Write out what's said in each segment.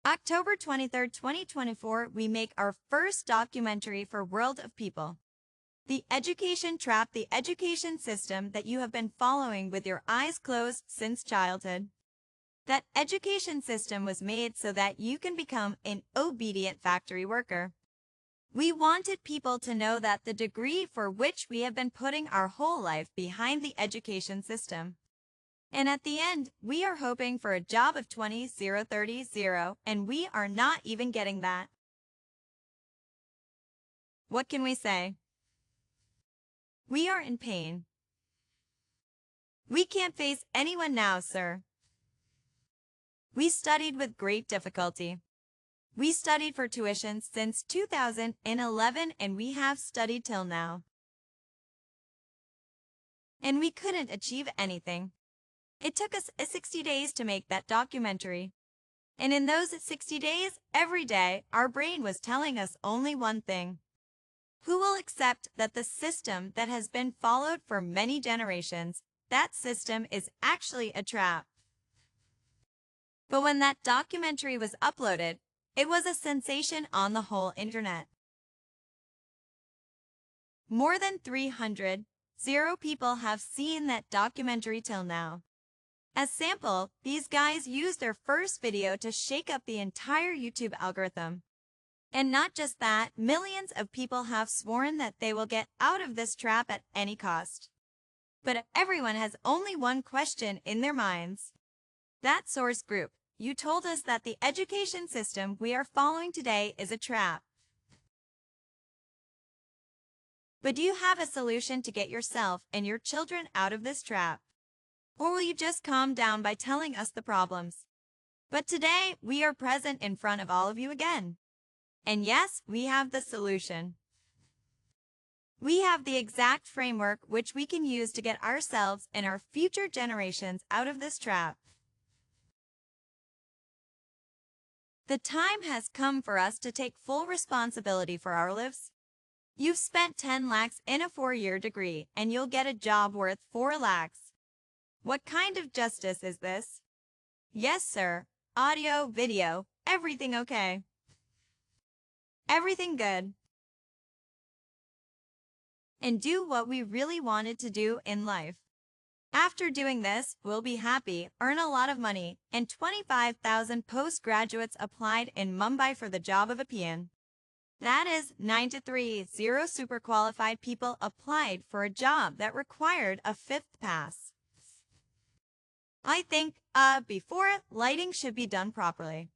October 23rd, 2024, we make our first documentary for World of People. The education trap, the education system that you have been following with your eyes closed since childhood. That education system was made so that you can become an obedient factory worker. We wanted people to know that the degree for which we have been putting our whole life behind the education system. And at the end, we are hoping for a job of 20,030, and we are not even getting that. What can we say? We are in pain. We can't face anyone now, sir. We studied with great difficulty. We studied for tuition since 2011, and we have studied till now. And we couldn't achieve anything. It took us 60 days to make that documentary. And in those 60 days, every day, our brain was telling us only one thing. Who will accept that the system that has been followed for many generations, that system is actually a trap? But when that documentary was uploaded, it was a sensation on the whole internet. More than 300 people have seen that documentary till now. As sample, these guys used their first video to shake up the entire YouTube algorithm. And not just that, millions of people have sworn that they will get out of this trap at any cost. But everyone has only one question in their minds. That source group, you told us that the education system we are following today is a trap. But do you have a solution to get yourself and your children out of this trap? Or will you just calm down by telling us the problems? But today, we are present in front of all of you again. And yes, we have the solution. We have the exact framework which we can use to get ourselves and our future generations out of this trap. The time has come for us to take full responsibility for our lives. You've spent 10 lakhs in a 4-year degree, and you'll get a job worth 4 lakhs. What kind of justice is this? Yes, sir. Audio, video, everything okay. Everything good. And do what we really wanted to do in life. After doing this, we'll be happy, earn a lot of money, and 25,000 postgraduates applied in Mumbai for the job of a PN. That is 9,230 super qualified people applied for a job that required a 5th pass. I think, before lighting should be done properly.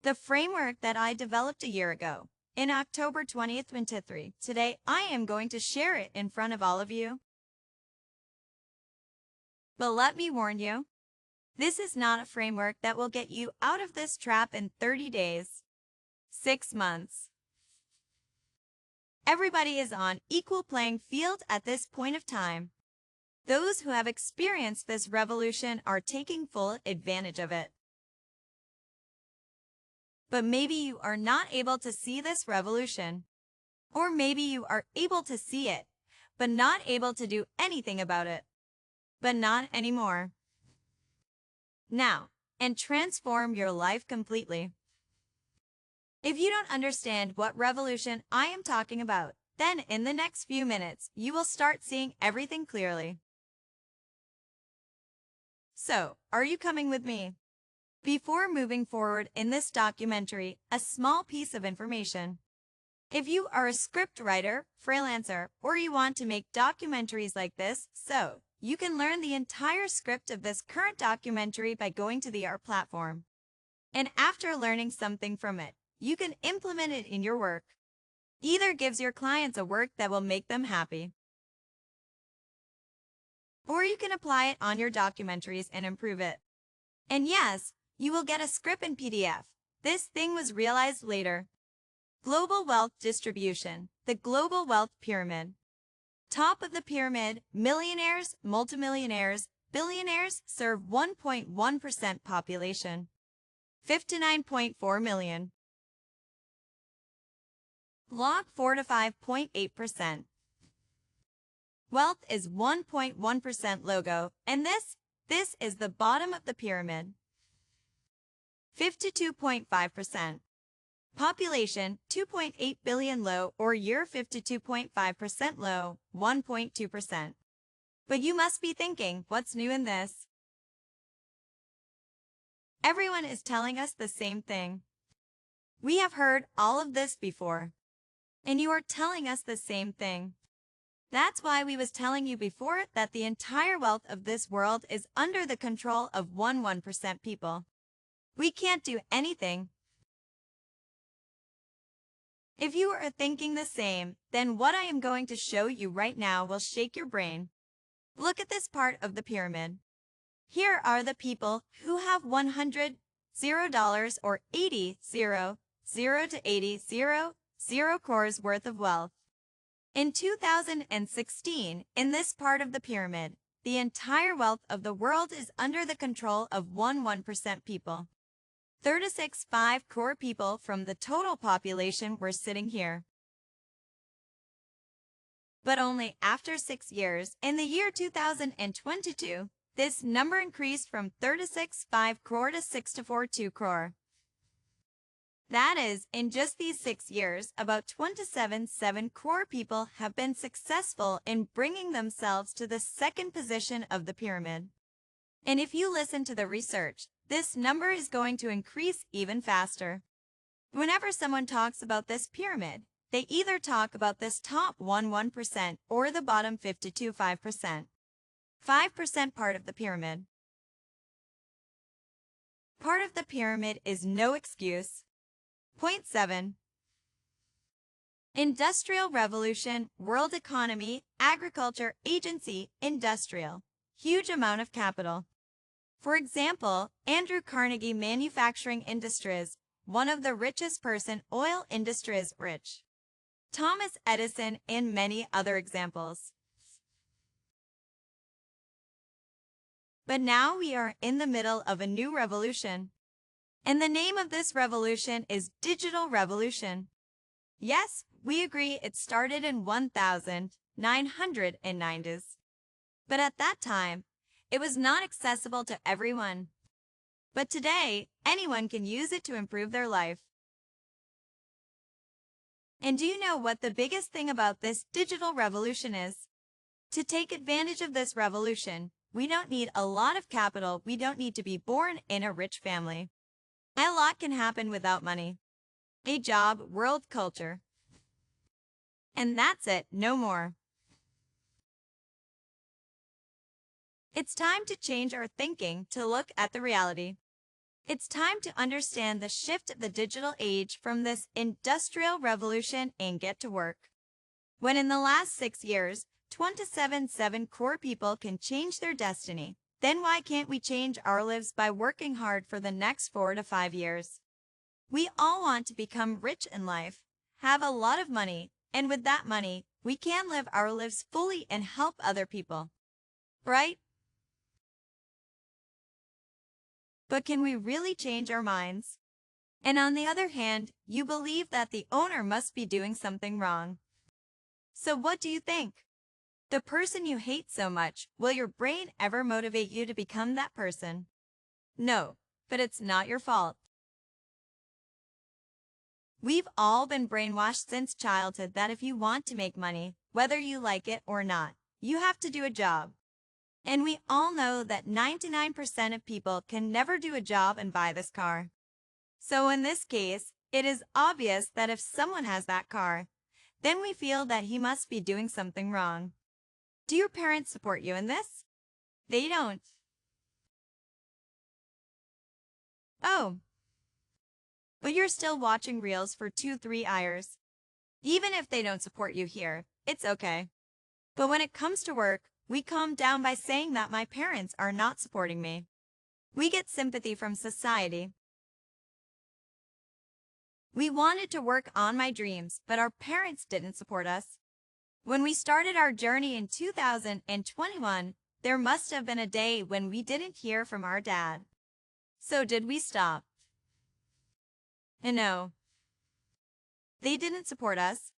The framework that I developed a year ago, in October 2023, today I am going to share it in front of all of you. But let me warn you, this is not a framework that will get you out of this trap in 30 days, 6 months. Everybody is on equal playing field at this point of time. Those who have experienced this revolution are taking full advantage of it. But maybe you are not able to see this revolution. Or maybe you are able to see it, but not able to do anything about it. But not anymore. Now, and transform your life completely. If you don't understand what revolution I am talking about, then in the next few minutes, you will start seeing everything clearly. So, are you coming with me? Before moving forward in this documentary, a small piece of information. If you are a script writer, freelancer, or you want to make documentaries like this, so you can learn the entire script of this current documentary by going to the art platform. And after learning something from it, you can implement it in your work. Either gives your clients a work that will make them happy, or you can apply it on your documentaries and improve it. And yes, you will get a script in PDF. This thing was realized later. Global wealth distribution, the global wealth pyramid. Top of the pyramid, millionaires, multimillionaires, billionaires serve 1.1% population. 59.4 million. Log 4 to 5.8%. Wealth is 1.1% logo, and this is the bottom of the pyramid. 52.5%. Population, 2.8 billion low or year 52.5% low, 1.2%. But you must be thinking, what's new in this? Everyone is telling us the same thing. We have heard all of this before. And you are telling us the same thing. That's why we was telling you before that the entire wealth of this world is under the control of 1% people. We can't do anything. If you are thinking the same, then what I am going to show you right now will shake your brain. Look at this part of the pyramid. Here are the people who have $100 or 80 to 80 crores worth of wealth. In 2016, in this part of the pyramid, the entire wealth of the world is under the control of 1% people. 36.5 crore people from the total population were sitting here. But only after 6 years, in the year 2022, this number increased from 36.5 crore to 64.2 crore. That is, in just these 6 years, about 27.7 crore people have been successful in bringing themselves to the second position of the pyramid. And if you listen to the research, this number is going to increase even faster. Whenever someone talks about this pyramid, they either talk about this top 1% or the bottom 52.5%. 5% part of the pyramid. Part of the pyramid is no excuse. Point 7. Industrial Revolution, World Economy, Agriculture, Agency, Industrial. Huge amount of capital. For example, Andrew Carnegie Manufacturing Industries, one of the richest person, oil industries rich. Thomas Edison and many other examples. But now we are in the middle of a new revolution. And the name of this revolution is Digital Revolution. Yes, we agree it started in 1990s. But at that time, it was not accessible to everyone. But today, anyone can use it to improve their life. And do you know what the biggest thing about this digital revolution is? To take advantage of this revolution, we don't need a lot of capital. We don't need to be born in a rich family. A lot can happen without money. A job, world culture. And that's it, no more. It's time to change our thinking to look at the reality. It's time to understand the shift of the digital age from this industrial revolution and get to work. When in the last 6 years, 27.7 crore people can change their destiny, then why can't we change our lives by working hard for the next 4 to 5 years? We all want to become rich in life, have a lot of money, and with that money, we can live our lives fully and help other people. Right? But can we really change our minds? And on the other hand, you believe that the owner must be doing something wrong. So what do you think? The person you hate so much, will your brain ever motivate you to become that person? No, but it's not your fault. We've all been brainwashed since childhood that if you want to make money, whether you like it or not, you have to do a job. And we all know that 99% of people can never do a job and buy this car. So in this case, it is obvious that if someone has that car, then we feel that he must be doing something wrong. Do your parents support you in this? They don't. Oh. But you're still watching reels for 2-3 hours. Even if they don't support you here, it's okay. But when it comes to work, we calm down by saying that my parents are not supporting me. We get sympathy from society. We wanted to work on my dreams, but our parents didn't support us. When we started our journey in 2021, there must have been a day when we didn't hear from our dad. So did we stop? And no. They didn't support us.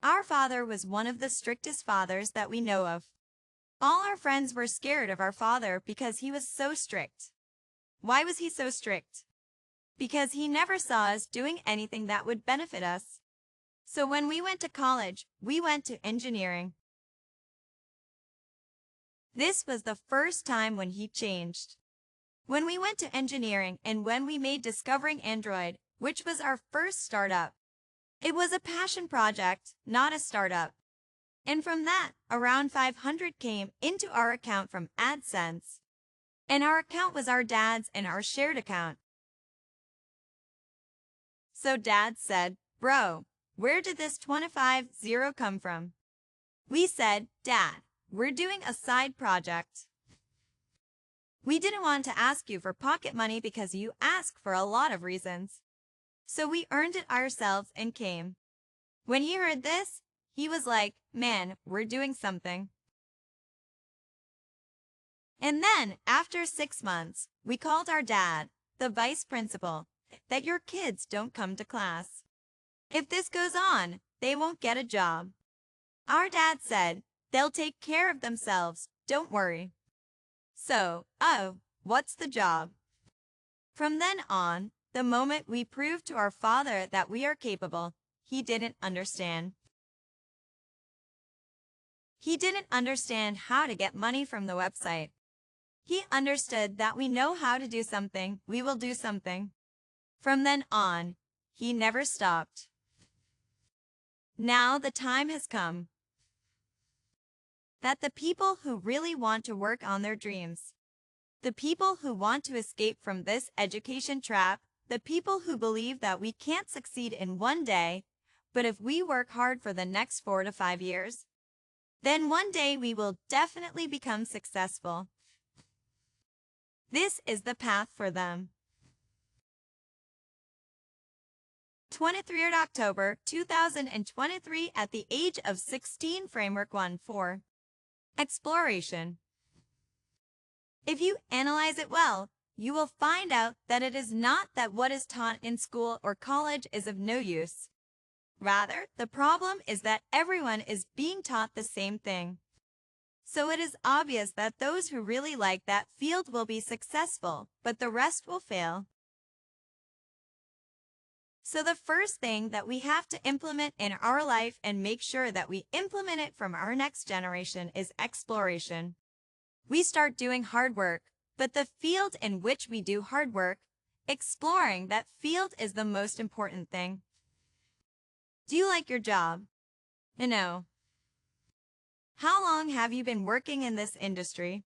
Our father was one of the strictest fathers that we know of. All our friends were scared of our father because he was so strict. Why was he so strict? Because he never saw us doing anything that would benefit us. So when we went to college, we went to engineering. This was the first time when he changed. When we went to engineering and when we made Discovering Android, which was our first startup. It was a passion project, not a startup. And from that, around 500 came into our account from AdSense. And our account was our dad's and our shared account. So Dad said, "Bro, where did this 25,000 come from?" We said, "Dad, we're doing a side project. We didn't want to ask you for pocket money because you ask for a lot of reasons. So we earned it ourselves and came." When he heard this, he was like, "Man, we're doing something." And then, after 6 months, we called our dad, the vice principal, that your kids don't come to class. If this goes on, they won't get a job. Our dad said, "They'll take care of themselves, don't worry." So, what's the job? From then on, the moment we proved to our father that we are capable, he didn't understand. He didn't understand how to get money from the website. He understood that we know how to do something, we will do something. From then on, he never stopped. Now the time has come that the people who really want to work on their dreams, the people who want to escape from this education trap, the people who believe that we can't succeed in one day, but if we work hard for the next 4 to 5 years, then one day we will definitely become successful. This is the path for them. 23rd October 2023 at the age of 16 Framework 1.4. Exploration. If you analyze it well, you will find out that it is not that what is taught in school or college is of no use. Rather, the problem is that everyone is being taught the same thing. So it is obvious that those who really like that field will be successful, but the rest will fail. So the first thing that we have to implement in our life and make sure that we implement it from our next generation is exploration. We start doing hard work, but the field in which we do hard work, exploring that field is the most important thing. Do you like your job? No. How long have you been working in this industry?